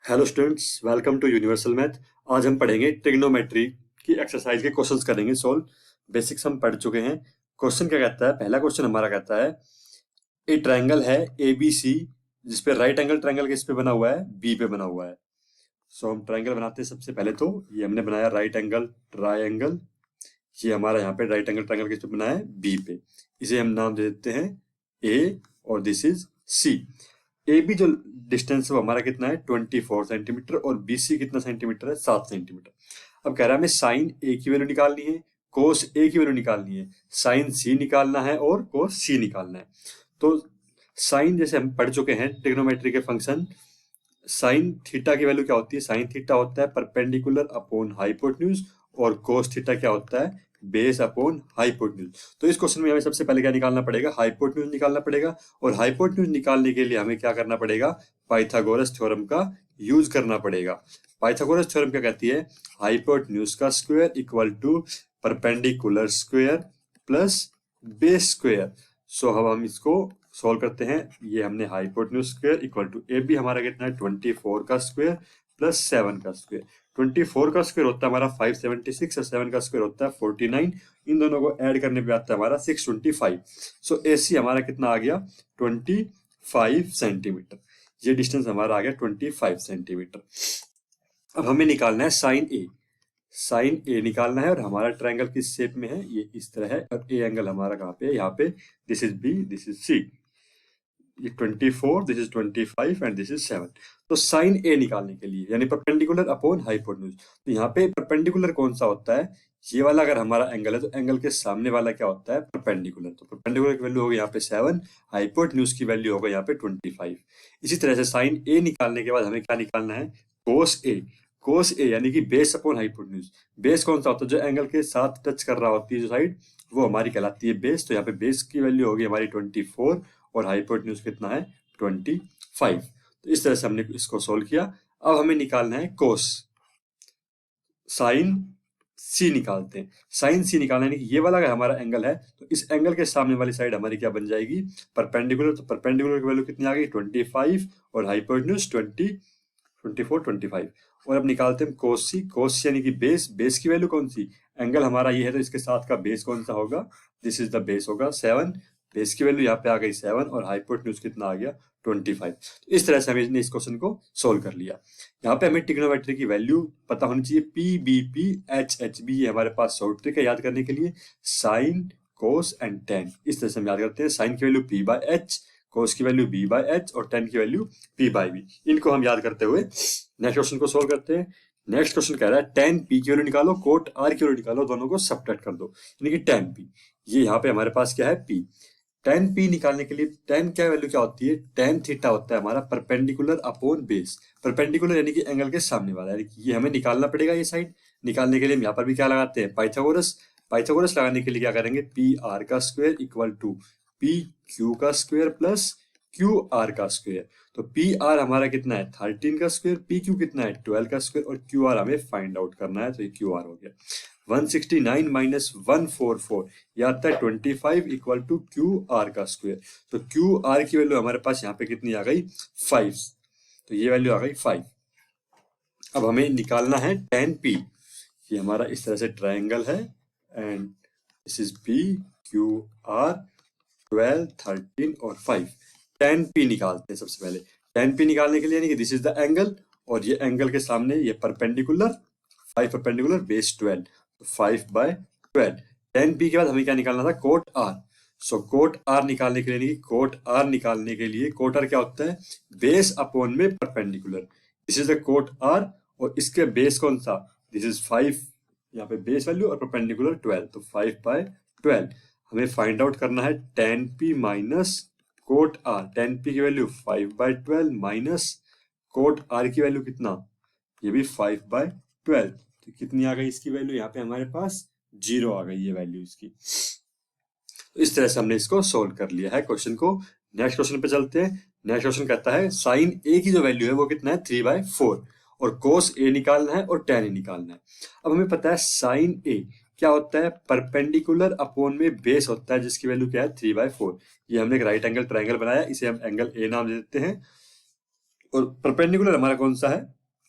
Hello students, welcome to universal math. आज हम पढ़ेंगे ट्रिग्नोमेट्री की एक्सरसाइज के क्वेश्चंस करेंगे सॉल्व। बेसिक्स हम पढ़ चुके हैं। क्वेश्चन क्या कहता है? पहला क्वेश्चन हमारा कहता है ए ट्रायंगल है ए बी सी जिसपे राइट एंगल ट्रायंगल किस पे बना हुआ है? बी पे बना हुआ है। सो हम ट्रायंगल बनाते हैं। सबसे पहले तो ये हमने बनाया राइट एंगल ट्रायंगल। ये हमारा यहाँ पे राइट एंगल ट्रायंगल किस पे बना है? बी पे। इसे हम नाम दे देते हैं ए और this is C. A B जो डिस्टेंस है वो हमारा कितना है? 24 सेंटीमीटर और बी सी कितना सेंटीमीटर है? 7 सेंटीमीटर। अब कह रहा है हमें साइन ए की वैल्यू निकालनी है, कोस ए की वैल्यू निकालनी है, साइन सी निकालना है और कोस सी निकालना है। तो साइन जैसे हम पढ़ चुके हैं ट्रिग्नोमेट्री के फंक्शन, साइन थीटा की वैल्यू क्या होती है? साइन थीटा होता है परपेंडिकुलर अपॉन हाइपोटेन्यूज और कोस थीटा क्या होता है? Base upon hypotenuse. तो इस क्वेश्चन में हमें सबसे पहले क्या निकालना पड़ेगा? हाइपोटेन्यूज निकालना पड़ेगा। और हाइपोटेन्यूज निकालने के लिए हमें क्या करना पड़ेगा? पाइथागोरस थ्योरम का यूज करना पड़ेगा। पाइथागोरस थ्योरम क्या कहती है? हाइपोटेन्यूज का square equal to perpendicular square plus base square. So अब हम इसको सॉल्व करते हैं। ये हमने hypotenuse square equal to A B हमारा कितना है? 24 का स्क्वायर प्लस 7 का स्क्वायर। 24 का स्क्वायर होता है हमारा 576 और 7 का स्क्वायर होता है 49। इन दोनों को ऐड करने पे आता है हमारा 625। सो ए सी हमारा कितना आ गया? 25 सेंटीमीटर। ये डिस्टेंस हमारा आ गया 25 सेंटीमीटर। अब हमें निकालना है साइन ए। साइन ए निकालना है और हमारा ट्रायंगल किस शेप में है? ये इस तरह है। और ए एंगल हमारा कहाँ पे है? यहाँ पे। This is B, this is C. ये 24, this is 25 and this is 7। तो साइन ए निकालने के लिए यानी परपेंडिकुलर अपॉन हाइपोटेन्यूज, तो यहाँ पे परपेंडिकुलर कौन सा होता है? ये वाला अगर हमारा एंगल है तो एंगल के सामने वाला क्या होता है? परपेंडिकुलर। तो परपेंडिकुलर की वैल्यू होगी यहाँ पे 7, हाइपोटेन्यूज की वैल्यू होगा यहाँ पे 25। इसी तरह से साइन ए निकालने के बाद हमें क्या निकालना है? कोस ए। कोस ए यानी कि बेस अपॉन हाइपोटेन्यूज। बेस कौन सा होता है? जो एंगल के साथ टच कर रहा होती है जो साइड, वो हमारी कहलाती है बेस। तो यहाँ पे बेस की वैल्यू होगी हमारी 24 और हाइपोटेन्यूज कितना है? 25। तो इस तरह से हमने इसको सोल्व किया। अब हमें निकालना है कोस। साइन सी निकालते हैं। साइन सी निकालना है कि ये वाला अगर हमारा एंगल है तो इस एंगल के सामने वाली साइड हमारी क्या बन जाएगी? परपेंडिकुलर। तो परपेंडिकुलर की वैल्यू कितनी आ गई? 25 और हाइपोटेन्यूज 24, 25। और अब निकालते हैं कोस सी। कोस सी यानी कि बेस। बेस की वैल्यू कौन सी? एंगल हमारा ये है तो इसके साथ का बेस कौन सा होगा? दिस इज द बेस होगा 7। बेस की वैल्यू यहाँ पे आ गई 7 और हाइपोटेन्यूज कितना आ गया? 25। तो इस तरह से हमने इस क्वेश्चन को सोल्व कर लिया। यहाँ पे हमें ट्रिग्नोमेट्री की वैल्यू पता होनी चाहिए। P B P H H B, ये हमारे पास शॉर्ट ट्रिक है याद करने के लिए। साइन कोस एंड टेन, इस तरह से हम याद करते हैं। साइन की वैल्यू पी बाय एच, कोस की वैल्यू बी बाय एच और टेन की वैल्यू पी बाय बी। इनको हम याद करते हुए नेक्स्ट क्वेश्चन को सोल्व करते हैं। नेक्स्ट क्वेश्चन कह रहा है टेन पी की वैल्यू निकालो, कोट आर की वैल्यू निकालो, दोनों को सब्ट्रैक्ट कर दो। यानी कि टेन पी, ये यहाँ पे हमारे पास क्या है? पी। टेन पी निकालने के लिए टेन क्या वैल्यू क्या होती है? टेन थीटा होता है हमारा परपेंडिकुलर अपॉन बेस। परपेंडिकुलर यानी कि एंगल के सामने वाला, यानी कि ये हमें निकालना पड़ेगा। ये साइड निकालने के लिए हम यहाँ पर भी क्या लगाते हैं? पाइथागोरस। पाइथागोरस लगाने के लिए क्या करेंगे? पी आर का square equal to P Q का स्क्वायर प्लस क्यू आर का स्क्वायर। तो पी आर हमारा कितना है? 13 का स्क्वायर। पी क्यू कितना है? 12 का स्क्वायर। और क्यू आर हमें फाइंड आउट करना है, तो ये क्यू आर हो गया 169 माइनस 144, ये आता है 25 इक्वल टू क्यू आर का स्क्वायर। तो क्यू आर की वैल्यू हमारे पास यहाँ पे कितनी आ गई? 5। तो ये वैल्यू आ गई 5। अब हमें निकालना है टेन पी। ये हमारा इस तरह से ट्रायंगल है and this is P Q R 12, 13 और 5। टेन पी निकालते हैं सबसे पहले। टेन पी निकालने के लिए यानी कि दिस इज द एंगल और ये एंगल के सामने ये परपेंडिकुलर, 5 परपेंडिकुलर बेस 12, तो 5/12। टेन पी के बाद हमें क्या निकालना था? Cot R. So cot R निकालने के लिए कोट आर निकालने के लिए कोट आर क्या होता है? बेस अपॉन में perpendicular. This is the cot R और इसके बेस कौन सा? दिस इज 5, यहाँ पे बेस वैल्यू और परपेंडिकुलर 12, तो 5/12। हमें फाइंड आउट करना है tan P minus cot R. Tan P की वैल्यू 5/12 माइनस कोट आर की वैल्यू कितना? ये भी 5/12। तो कितनी आ गई इसकी वैल्यू? यहाँ पे हमारे पास 0 आ गई ये वैल्यू इसकी। तो इस तरह से हमने इसको सोल्व कर लिया है क्वेश्चन को। नेक्स्ट क्वेश्चन पे चलते हैं। नेक्स्ट क्वेश्चन कहता है साइन ए की जो वैल्यू है वो कितना है? 3/4 और कोस ए निकालना है और टेन ए निकालना है। अब हमें पता है साइन ए क्या होता है? परपेंडिकुलर अपॉन में बेस होता है जिसकी वैल्यू क्या है? 3/4। ये हमने एक राइट एंगल ट्रायंगल बनाया, इसे हम एंगल ए नाम दे देते हैं। और परपेंडिकुलर हमारा कौन सा है?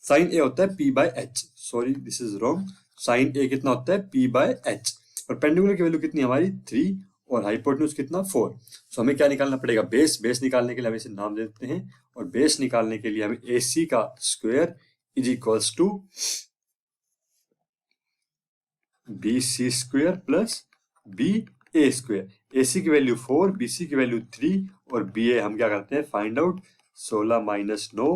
साइन ए होता है p by H, sorry this is wrong, sine A कितना होता है p बाय एच। परपेंडिकुलर की वैल्यू कितनी हमारी 3 और हाइपोटेन्यूज कितना 4। सो हमें क्या निकालना पड़ेगा, बेस। बेस निकालने के लिए हम इसे नाम दे देते हैं, और बेस निकालने के लिए हमें AC का square is equals to BC square plus BA square. AC की वैल्यू 4, BC की वैल्यू 3 और BA हम क्या करते हैं फाइंड आउट, 16 माइनस 9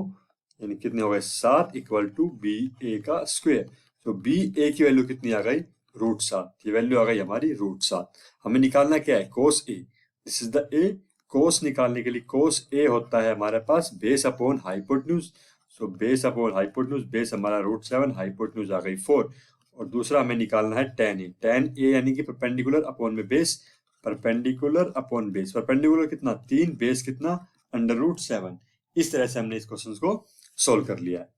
यानी कितने हो गए 7 इक्वल टू BA का स्क्वायर। तो BA की वैल्यू कितनी आ गई √7, ये वैल्यू आ गई हमारी √7। हमें निकालना क्या है cos A, this is the A। Cos निकालने के लिए कोस A होता है हमारे पास base upon hypotenuse, so base upon hypotenuse, base हमारा √7, हाइपोटेन्यूज आ गई 4। और दूसरा हमें निकालना है tan A, tan A यानी कि परपेंडिकुलर अपॉन में base, perpendicular upon base, perpendicular कितना 3, बेस कितना √7। इस तरह से हमने इस क्वेश्चन को सोल्व कर लिया है।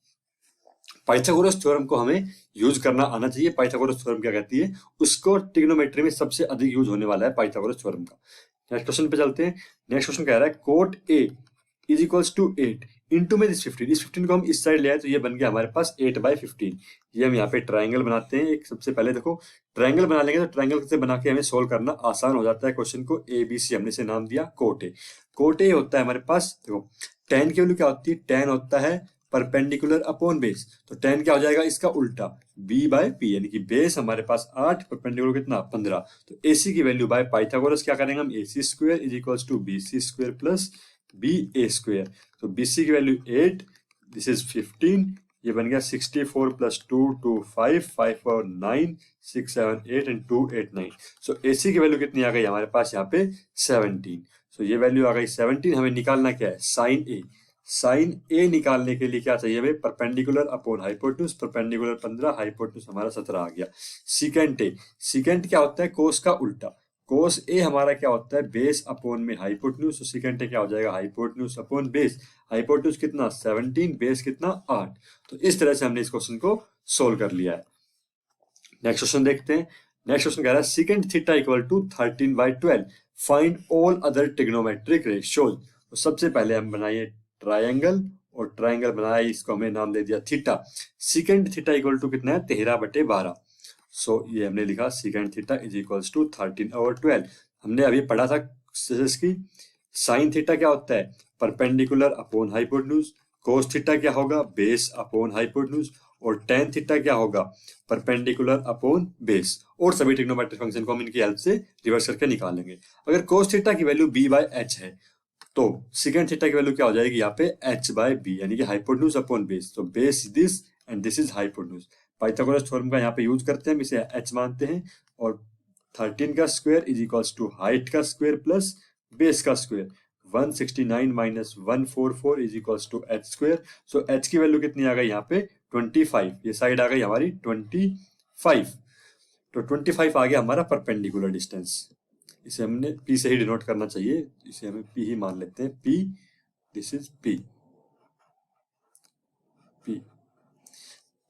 पाइथागोरस थ्योरम को हमें यूज करना आना चाहिए। पाइथागोरस थ्योरम क्या कहती है, उसको ट्रिग्नोमेट्री में सबसे अधिक यूज होने वाला है पाइथागोरस थ्योरम का। नेक्स्ट क्वेश्चन पे चलते हैं। नेक्स्ट क्वेश्चन कह रहा है cot A is equals to 8 into में 15। इस 15 को हम इस साइड ले आए तो ये बन गया हमारे पास 8/15। ये हम यहाँ पे ट्राइंगल बनाते हैं। एक सबसे पहले देखो ट्राइंगल बना लेंगे तो ट्राइंगल से बना के हमें सोल्व करना आसान हो जाता है। क्वेश्चन को ABC हमने इसे नाम दिया कोट A। कोट A होता है हमारे पास, देखो tan की वैल्यू क्या होती है, tan होता है परपेंडिकुलर अपॉन बेस, तो tan क्या हो जाएगा इसका उल्टा B/P, यानी कि बेस हमारे पास 8, परपेंडिकुलर कितना 15। तो AC की वैल्यू बाय पाइथागोरस क्या करेंगे हम, AC square is equals to BC square plus BA square. तो BC की वैल्यू 8, दिस इज 15, ये बन गया 64 प्लस 2 2 5 5 और 9 6 7 8 एंड 2 8 9। सो AC की वैल्यू कितनी आ गई हमारे पास यहाँ पे 17। सो ये वैल्यू आ गई 17। हमें निकालना क्या है साइन A। साइन A निकालने के लिए क्या चाहिए हमें, perpendicular upon hypotenuse, perpendicular 15, hypotenuse हमारा 17 आ गया। सीकेंट A, सीकेंट क्या होता है कोस का उल्टा, कोस A हमारा क्या होता है बेस अपॉन में हाइपोटेन्यूज, तो सीकेंट A क्या हो जाएगा हाइपोटेन्यूज अपॉन बेस। हाइपोटेन्यूज कितना 17, बेस कितना 8। तो इस तरह से हमने इस क्वेश्चन को सोल्व कर लिया है। नेक्स्ट क्वेश्चन देखते हैं। नेक्स्ट क्वेश्चन कह रहा है secant theta equal to 13/12 find all other trigonometric ratios. तो सबसे पहले हम बनाइए ट्रायंगल, और ट्रायंगल बनाया इसको हमने नाम दे दिया theta. Secant theta equal to कितना है 13/12। सो ये हमने लिखा secant theta is equals to 13/12। हमने अभी पढ़ा था की साइन थीटा क्या होता है perpendicular upon hypotenuse, cos theta क्या होगा बेस अपॉन हाइपोटेन्यूज, और tan थीटा क्या होगा परपेंडिकुलर अपॉन बेस। और सभी ट्रिग्नोमेट्रिक फंक्शन को हम इनकी हेल्प से रिवर्स करके निकालेंगे। अगर कोस थीटा की वैल्यू B/H है तो सेकंड थीटा की वैल्यू क्या हो जाएगी यहाँ पे H/B, यानी कि हाइपोटेन्यूज अपॉन बेस। तो base this and this is hypotenuse. Pythagoras theorem का यहाँ पे यूज करते हैं, हम इसे H मानते हैं, और 13 का square is equals to height का स्क्वायर प्लस बेस का square. 169 minus 144 is equals to H square. So H की वैल्यू कितनी आ गई यहाँ पे 25, ये साइड आ गई हमारी 25। तो 25 आ गया हमारा परपेंडिकुलर डिस्टेंस। इसे हमने P से ही डिनोट करना चाहिए, इसे हमें P ही मान लेते हैं। P, this is P।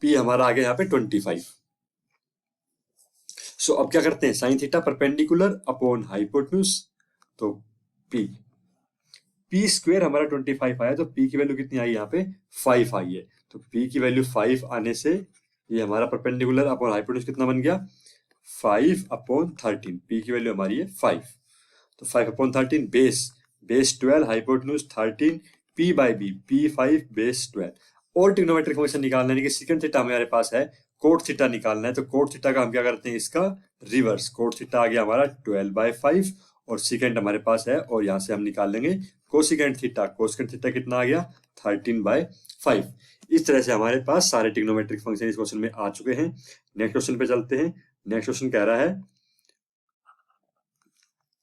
P हमारा आ गया यहाँ पे 25। सो अब क्या करते हैं sine theta perpendicular upon hypotenuse, तो P स्क्वायर हमारा 25 आया, तो P की वैल्यू कितनी आई यहाँ पे 5 आई है। तो P की वैल्यू 5 आने से ये हमारा परपेंडिकुलर अपॉन हाइपोटेन्यूज कितना बन गया 5/13। P की वैल्यू हमारी है 5, तो 5/13 base 12, hypotenuse 13, P/B P5 base 12। और ट्रिग्नोमेट्रिक फंक्शन निकालना है कि सेकंड थीटा हमारे पास है, कोट थीटा निकालना है। तो कोट थीटा का हम क्या करते हैं इसका रिवर्स, कोट थीटा आ गया हमारा 12/5 और सेकंड हमारे पास है, और यहाँ से हम निकाल लेंगे कोसेकेंट थीटा। कोसेकेंट थीटा कितना आ गया 13/5। इस तरह से हमारे पास सारे ट्रिग्नोमेट्रिक फंक्शन इस क्वेश्चन में आ चुके हैं। नेक्स्ट क्वेश्चन पे चलते हैं। नेक्स्ट क्वेश्चन कह रहा है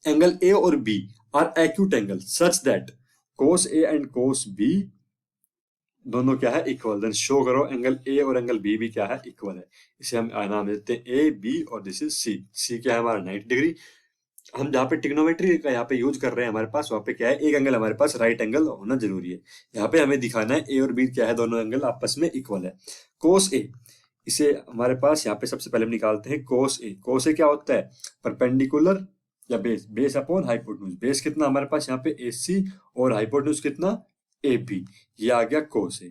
एंगल A और B are acute angle such that cos A and cos B दोनों क्या है इक्वल। देन शो करो एंगल A और एंगल B भी क्या है इक्वल है। इसे हम नाम देते हैं A B और दिस इज C। C क्या है हमारा 90 डिग्री। हम जहाँ पे ट्रिग्नोमेट्री का यहाँ पे यूज कर रहे हैं हमारे पास, वहाँ पे क्या है एक एंगल हमारे पास राइट एंगल होना जरूरी है। यहाँ पे हमें दिखाना है A और B क्या है दोनों एंगल आपस में इक्वल है। cos A, इसे हमारे पास यहाँ पे सबसे पहले हम निकालते हैं cos A। cos A क्या होता है परपेंडिकुलर या बेस अपॉन हाइपोटेन्यूज। बेस कितना हमारे पास यहाँ पे AC और हाइपोटेन्यूज कितना AB, ये आ गया cos A।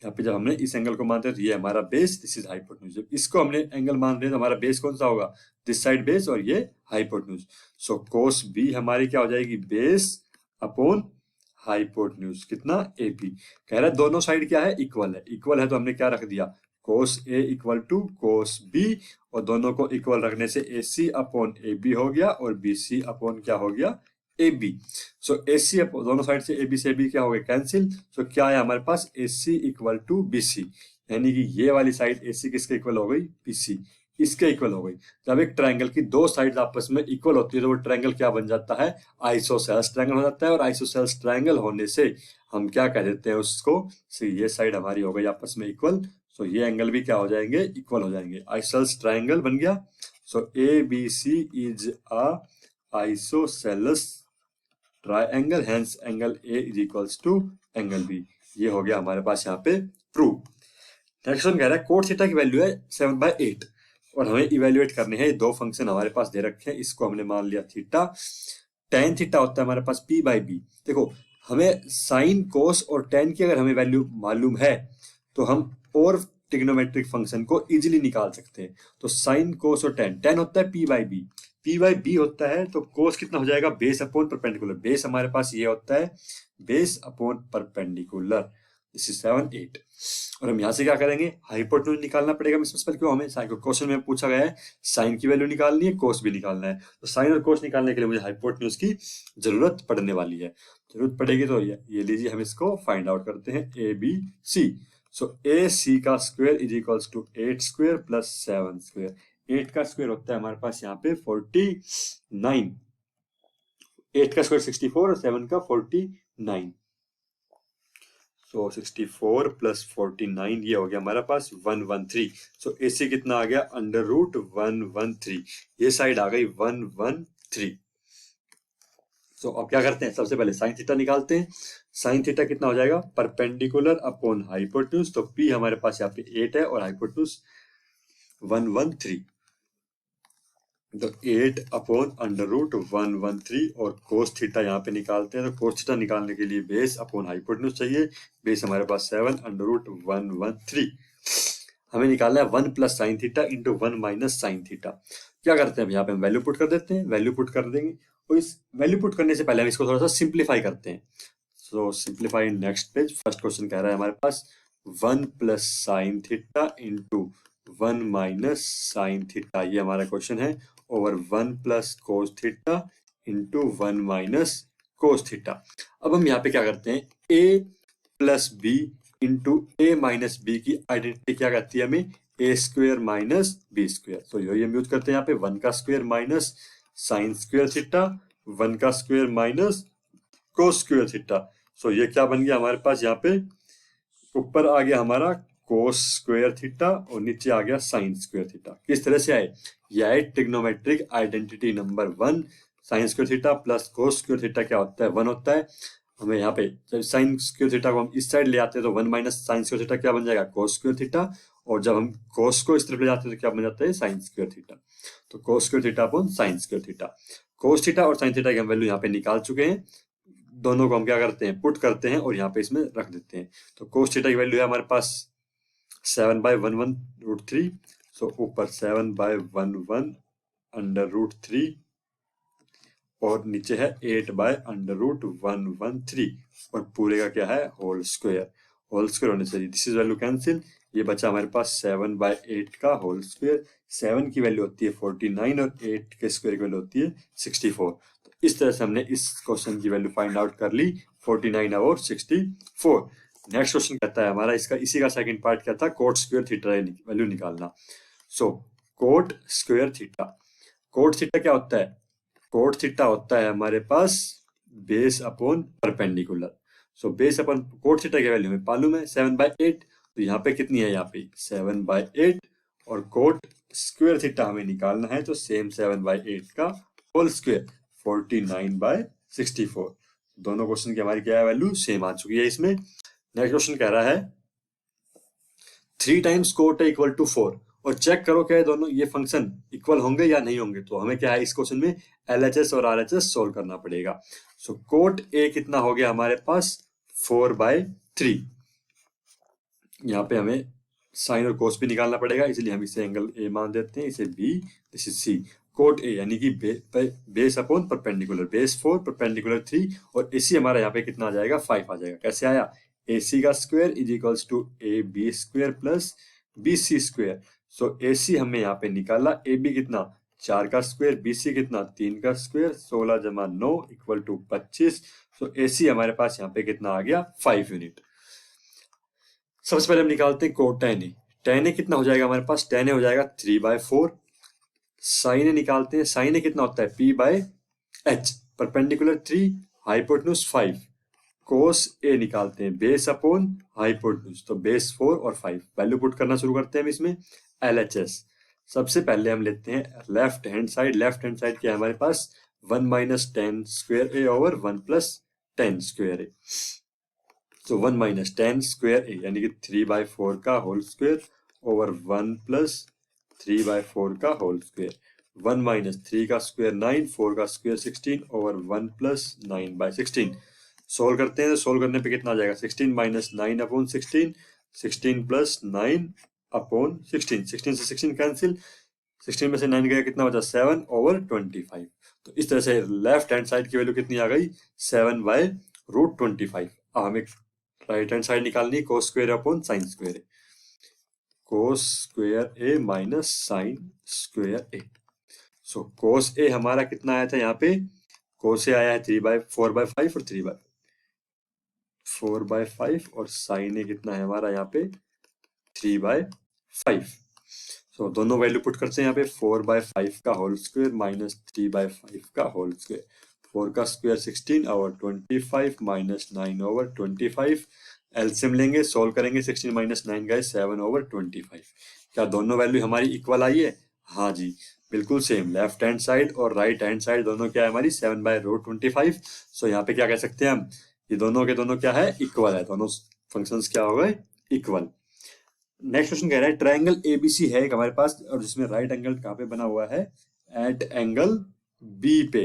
यहाँ पे जब हमने इस एंगल को मानते हैं तो ये हमारा बेस, दिस इज हाइपोटेन्यूज। जब इसको हमने एंगल मान रहे हैं तो हमारा बेस कौन सा होगा, दिस साइड बेस और ये हाइपोटेन्यूज। सो कोस बी हमारी क्या हो जाएगी, बेस अपॉन हाइपोटेन्यूज कितना, ए बी। कह रहा है दोनों साइड क्या है, इक्वल है। इक्वल है तो हमने क्या रख दिया, कोस ए इक्वल टू कोस बी, और दोनों को इक्वल रखने से ए सी अपॉन ए बी हो गया और बी सी अपॉन क्या हो गया, ए बी। सो ए सी दोनों साइड से ए बी क्या हो गए, कैंसिल। सो क्या है हमारे पास, ए सी इक्वल टू बी सी, यानी कि ये वाली साइड ए सी किसके इक्वल हो गई, बी सी, इसके इक्वल हो गई। जब एक ट्रायंगल की दो साइड आपस में इक्वल होती है तो वो ट्रायंगल क्या बन जाता है, आइसोसेलेस ट्रायंगल हो जाता है। और आइसोसेलेस ट्रायंगल होने से हम क्या कह देते हैं उसको, ये साइड हमारी हो गई आपस में इक्वल, सो ये एंगल भी क्या हो जाएंगे, इक्वल हो जाएंगे। आइसोसेलेस ट्रायंगल बन गया। So A B C is a isosceles triangle, hence angle A is equals to angle B. ये हो गया हमारे पास यहाँ पे प्रूव। नेक्स्ट वन कह रहा है कोट थीटा की वैल्यू है 7/8 और हमें इवेल्युएट करने हैं। दो फंक्शन हमारे पास दे रखे हैं, इसको हमने मान लिया थीटा। टेन थीटा होता है हमारे पास पी बाई बी। देखो हमें साइन कोस और टेन की अगर हमें वैल्यू मालूम है तो हम और ट्रिग्नोमेट्रिक फंक्शन को इजीली निकाल सकते हैं। तो साइन कोस और टेन, टेन होता है P by B, P by B होता है तो कोस कितना हो जाएगा, बेस अपॉन परपेंडिकुलर। बेस हमारे पास ये होता है base upon perpendicular, this is 7 8। और हम यहाँ से क्या करेंगे, हाइपोटेन्यूज निकालना पड़ेगा। मिस्टर क्यों, हमें क्वेश्चन में पूछा गया है साइन की वैल्यू निकालनी है, कोस भी निकालना है। तो साइन और कोस निकालने के लिए मुझे हाइपोटेन्यूज की जरूरत पड़ने वाली है। जरूरत पड़ेगी तो ये लीजिए, हम इसको फाइंड आउट करते हैं, ए B C. So A C का square is equals to 8 square plus 7 square. 8 का स्क्वायर होता है हमारे पास यहाँ पे 49, 8 का स्क्वायर 64 और 7 का 49। सो 64 प्लस 49 ये हो गया हमारे पास 113। सो AC कितना आ गया, अंडर रूट 113। ये साइड आ गई 113। सो अब क्या करते हैं, सबसे पहले साइन थीटा निकालते हैं। साइन थीटा कितना हो जाएगा, परपेंडिकुलर अपॉन हाइपोटेन्यूज। तो P हमारे पास यहाँ पे 8 है और हाइपोटेन्यूज 113, तो 8 अपॉन अंडर रूट 113। और कोस थीटा यहाँ पे निकालते हैं। तो कोस थीटा निकालने के लिए बेस अपॉन हाइपोटेन्यूज चाहिए। बेस हमारे पास 7 अंडर रूट 113। हमें निकालना है 1 plus sine theta into 1 minus sine theta. क्या करते हैं, यहाँ पे हम वैल्यू पुट कर देते हैं, वैल्यू पुट कर देंगे। और इस वैल्यू पुट करने से पहले हम इसको थोड़ा सा सिंप्लीफाई करते हैं। So simplify next page. First question कह रहा है हमारे पास 1 plus sine theta into 1 minus sine theta, ये हमारा क्वेश्चन है, over 1 plus cos theta into 1 minus cos theta. अब हम यहाँ पे क्या करते हैं, a plus B into A minus B की आइडेंटिटी क्या कहती है हमें, A square minus B square. तो यही हम यूज करते हैं यहाँ पे, 1 का square minus sine square theta, 1 का square minus cos square theta. So ये क्या बन गया हमारे पास, यहाँ पे ऊपर आ गया हमारा कोस स्क्वेयर थीटा और नीचे आ गया साइन स्क्वेयर थीटा। किस तरह से आए, यह है trigonometric identity number 1। Sign square theta plus cos square theta क्या होता है, 1 होता है। हमें यहाँ पे जब साइन स्क्वेयर थीटा को हम इस साइड ले आते हैं तो 1 माइनस साइन स्क्वेयर थीटा क्या बन जाएगा, कोस स्क्वेयर थीटा। और जब हम कोस को इस तरफ ले जाते हैं तो क्या बन जाता है, साइन स्क्वेयर थीटा। तो cos square theta upon sine square theta. Cos theta और साइन थीटा की हम वैल्यू यहाँ पे निकाल चुके हैं। दोनों को हम क्या करते हैं, पुट करते हैं और यहाँ पे इसमें रख देते हैं। तो कोस थीटा की वैल्यू है हमारे पास 7/11√3। सो ऊपर 7/11 अंडर रूट 3 और नीचे है 8/√113 और पूरे का क्या है, होल स्क्वायर। होल स्क्वायर होने से दिस इज वैल्यू कैंसिल, ये बचा हमारे पास 7/8 का होल स्क्वायर। 7 की वैल्यू होती है 49 और 8 के स्क्वायर की वैल्यू होती है 64। तो इस तरह से हमने इस क्वेश्चन की वैल्यू फाइंड आउट कर ली, 49 और 64। नेक्स्ट क्वेश्चन कहता है हमारा, इसका इसी का सेकंड पार्ट क्या था, कोट स्क्वायर थीटा वैल्यू निकालना। So cot square theta, cot theta क्या होता है, कोट थीटा होता है हमारे पास base upon perpendicular. So base upon cot theta की वैल्यू में मालूम है 7/8, तो यहाँ पे कितनी है, यहाँ पे 7/8। और कोट स्क्वायर थीटा हमें निकालना है तो सेम 7/8 का होल स्क्वायर 49/64। दोनों क्वेश्चन की हमारी क्या है, वैल्यू सेम आ चुकी है इसमें। नेक्स्ट क्वेश्चन कह रहा है 3 टाइम्स कोट है इक्वल टू 4 और चेक करो क्या दोनों ये फंक्शन इक्वल होंगे या नहीं होंगे। तो हमें क्या है, इस क्वेश्चन में LHS और RHS सोल्व करना पड़ेगा। सो कोट A कितना हो गया हमारे पास 4/3 यहाँ पे हमें साइन और कोस भी निकालना पड़ेगा, इसलिए हम इसे एंगल ए मान देते हैं, इसे B, this is C. Cot A यानी कि base upon perpendicular, base 4 perpendicular 3, और एसी हमारा यहाँ पे कितना आ जाएगा 5 आ जाएगा। कैसे आया? AC का square is equals to AB square plus BC square. So AC हमने यहाँ पे निकाला, AB कितना 4 का स्क्वायर, BC कितना 3 का स्क्वायर, 16 जमा 9 इक्वल टू 25। सो AC हमारे पास यहाँ पे कितना आ गया 5 यूनिट। सबसे पहले हम निकालते हैं coat tan A। tan A कितना हो जाएगा हमारे पास? tan A हो जाएगा 3/4। sin A निकालते हैं, sin A कितना होता है P/h, perpendicular 3, hypotenuse 5। cos A निकालते हैं, बेस अपॉन हाइपोटेन्यूज, तो बेस 4 और 5। वैल्यू पुट करना शुरू करते हैं हम इसमें। LHS सबसे पहले हम लेते हैं left hand side. Left hand side क्या है हमारे पास? 1 minus tan square A over 1 plus tan square A। तो 1 माइनस tan स्क्वायर A यानी कि 3/4 का होल स्क्वायर ओवर 1 प्लस 3/4 का होल स्क्वायर। 1 माइनस 3 का स्क्वायर 9, 4 का स्क्वायर 16 ओवर 1 प्लस 9/16। सोल्व करते हैं, तो सोल्व करने पे कितना आ जाएगा? 16 माइनस 9 अपॉन 16, 16 प्लस 9 अपॉन 16, 16 से 16 कैंसिल, 16 में से 9 गया कितना बचा? 7 ओवर 25। तो इस तरह से लेफ्ट हैंड साइड की वैल्यू कितनी आ गई? 7/√25। अब हमें राइट हैंड साइड निकालनी है, cos square upon sine square A. Cos square A minus sine square A. So cos A हमारा कितना आया था यहाँ पे? कोस ए आया है 4/5 और 4/5, और साइन ए कितना है हमारा यहाँ पे? 3/5। सो दोनों वैल्यू पुट करते हैं यहाँ पे। 4/5 का होल स्क्वायर माइनस 3/5 का होल स्क्वायर। 4 का square 16 over 25 minus 9 over 25। LCM लेंगे, सोल्व करेंगे, 16 माइनस 9 गए 7 ओवर 25। क्या दोनों वैल्यू हमारी इक्वल आई है? हाँ जी, बिल्कुल सेम। लेफ्ट हैंड साइड और राइट हैंड साइड दोनों क्या है हमारी? 7/√25। सो यहाँ पे क्या कह सकते हैं हम? ये दोनों के दोनों क्या है? इक्वल है। दोनों फंक्शंस क्या हो गए? इक्वल। नेक्स्ट क्वेश्चन कह रहा है ट्रायंगल एबीसी है एक हमारे पास, और जिसमें राइट एंगल कहाँ पे बना हुआ है? एट एंगल बी पे।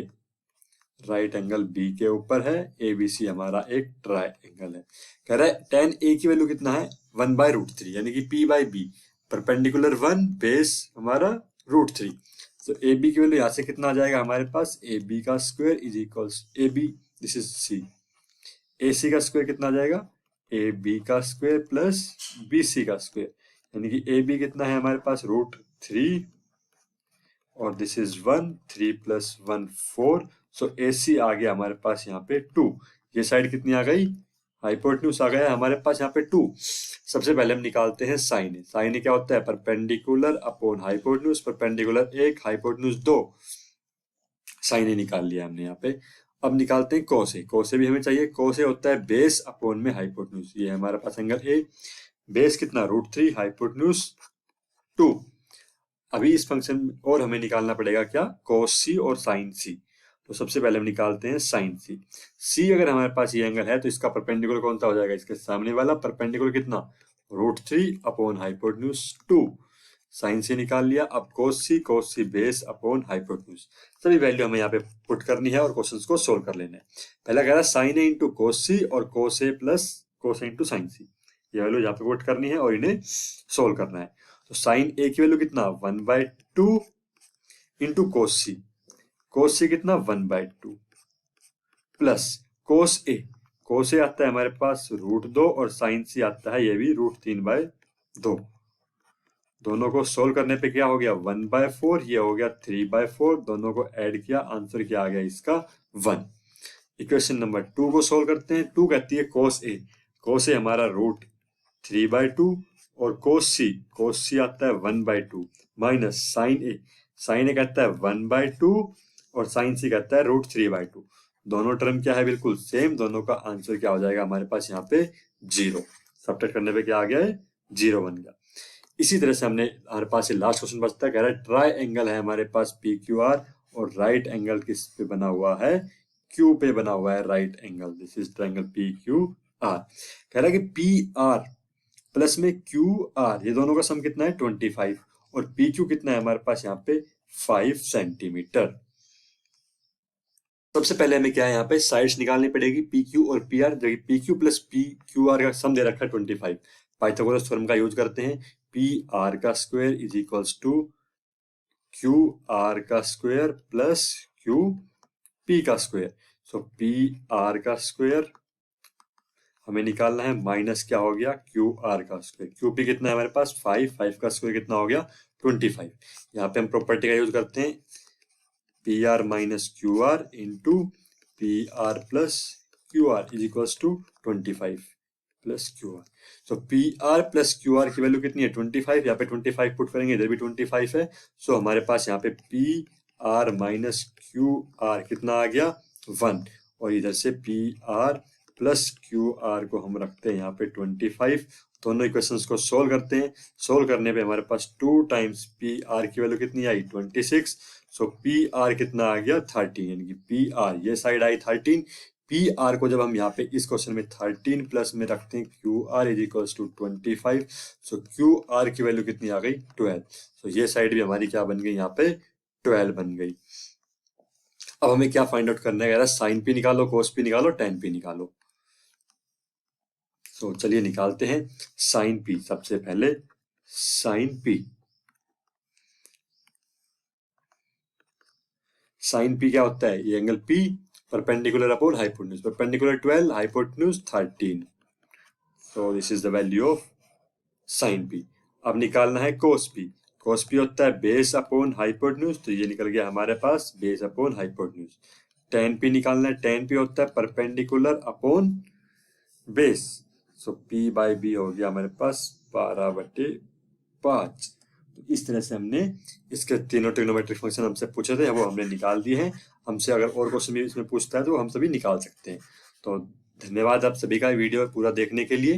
राइट एंगल बी के ऊपर है, एबीसी हमारा एक ट्रायंगल है। कह रहा है tan ए की वैल्यू कितना है? 1/√3 यानी कि P/B, परपेंडिकुलर 1, बेस हमारा √3। तो ए बी की वैल्यू यहाँ से कितना आ जाएगा हमारे पास? ए बी का square is equals A B, this is C. A C का स्क्वायर कितना आ जाएगा? ए बी का स्क्वायर प्लस बी सी का स्क्वायर, यानी कि ए बी कितना है हमारे पास? √3, और this is 1, 3 plus 1 4। So A सी आ गया हमारे पास यहाँ पे 2। ये साइड कितनी आ गई? हाइपोटेन्यूज आ गया हमारे पास यहाँ पे 2। सबसे पहले हम निकालते हैं साइन ए। साइन ए क्या होता है? Perpendicular upon hypotenuse, perpendicular 1, hypotenuse 2। Sine A निकाल लिया हमने यहाँ पे। अब निकालते हैं कोस ए। कोस ए भी हमें चाहिए। कोस ए होता है बेस अपॉन में हाइपोटेन्यूज। ये हमारे पास एंगल ए, बेस कितना? √3, हाइपोटेन्यूज 2। अभी इस फंक्शन और हमें निकालना पड़ेगा क्या? कोस सी और साइन सी। तो सबसे पहले हम निकालते हैं साइन सी। सी अगर हमारे पास ये एंगल है तो इसका परपेंडिकुलर कौन सा हो जाएगा? इसके सामने वाला। परपेंडिकुलर कितना? √3 अपॉन हाइपोटेन्यूज 2। साइन सी निकाल लिया। अब कोस सी बेस अपॉन हाइपोटेन्यूज। सभी वैल्यू हमें यहाँ पे पुट करनी है और क्वेश्चन को सोल्व कर लेना है। पहला कह रहा है साइन ए इंटू कोस सी और कोस ए प्लस कोस ए इंटू साइन सी। ये वैल्यू यहाँ पे पुट करनी है और इन्हें सोल्व करना है। तो साइन ए की वैल्यू कितना? 1/2 इंटू कोस सी। कोस सी कितना? 1/2 प्लस कोस ए। कोस ए आता है हमारे पास √2 और साइन सी आता है ये भी √3/2। दोनों को सोल्व करने पे क्या हो गया? 1/4, ये हो गया 3/4। दोनों को ऐड किया, आंसर क्या आ गया इसका? 1। इक्वेशन नंबर 2 को सोल्व करते हैं। 2 कहती है कोस ए। कोस ए हमारा √3/2 और कोस सी आता है 1/2 माइनस साइन ए। साइन ए कहता है 1/2 और साइन सी कहता है √3/2। दोनों टर्म क्या है? बिल्कुल सेम। दोनों का आंसर क्या हो जाएगा हमारे पास यहाँ पे? 0। सब्ट्रैक्ट करने पे क्या आ गया है? 0 बन गया। इसी तरह से हमारे पास ये लास्ट क्वेश्चन बचता है। कह रहा है ट्राई एंगल है हमारे पास PQR और राइट एंगल किस पे बना हुआ है? Q पे बना हुआ है right angle. This is triangle PQR। कह रहा है कि PR प्लस में QR, ये दोनों का सम कितना है? 25, और PQ कितना है हमारे पास यहाँ पे? 5 सेंटीमीटर। सबसे पहले हमें क्या है यहाँ पे? साइड्स निकालनी पड़ेगी PQ और PR। PQ प्लस PQR का सम दे रखा है 25। पाइथागोरस थ्योरम का यूज करते हैं। पी आर का square is equals to Q R का स्क्वायर प्लस क्यू पी का स्क्वायर। सो पी आर का स्क्वायर हमें निकालना है, माइनस क्या हो गया, क्यू आर का स्क्वायर। क्यू पी कितना है हमारे पास 5 का स्क्वायर कितना हो गया 25। यहाँ पे हम प्रॉपर्टी का यूज करते हैं, P R minus Q R into P R plus Q R is equals to 25 plus Q R. So P R plus Q R की वैल्यू कितनी है 25, यहाँ पे 25 पुट करेंगे, इधर भी 25 है। सो हमारे पास यहाँ पे P R minus Q are कितना आ गया 1, और इधर से P R plus Q are को हम रखते हैं यहाँ पे 25। दोनों इक्वेशंस को सोल्व करते हैं, सोल्व करने पे हमारे पास 2 टाइम्स पी आर की वैल्यू कितनी आई 26। सो पी आर कितना आ गया 13, यानी कि पी आर ये साइड आई 13। पी आर को जब हम यहाँ पे इस क्वेश्चन में 13 प्लस में रखते हैं, Q R is equals to 25। So Q R की वैल्यू कितनी आ गई 12। सो ये साइड भी हमारी क्या बन गई यहाँ पे 12 बन गई। अब हमें क्या फाइंड आउट करना है, साइन पी निकालो, कोस पी निकालो, टेन पी निकालो। तो चलिए निकालते हैं साइन पी। सबसे पहले साइन पी, साइन पी क्या होता है, ये angle P perpendicular upon hypotenuse, perpendicular 12 hypotenuse 13। So this is the value of sine P. अब निकालना है कोस पी। कोस पी होता है बेस अपॉन हाइपोटेन्यूज, तो ये निकल गया हमारे पास base upon hypotenuse. Tan P निकालना है, टेन पी होता है perpendicular upon base. So P by B हो गया हमारे पास 12/5। तो इस तरह से हमने इसके तीनों ट्रिग्नोमेट्रिक फंक्शन हमसे पूछे थे, वो हमने निकाल दिए हैं। हमसे अगर और क्वेश्चन भी इसमें पूछता है तो हम सभी निकाल सकते हैं। तो धन्यवाद आप सभी का वीडियो पूरा देखने के लिए।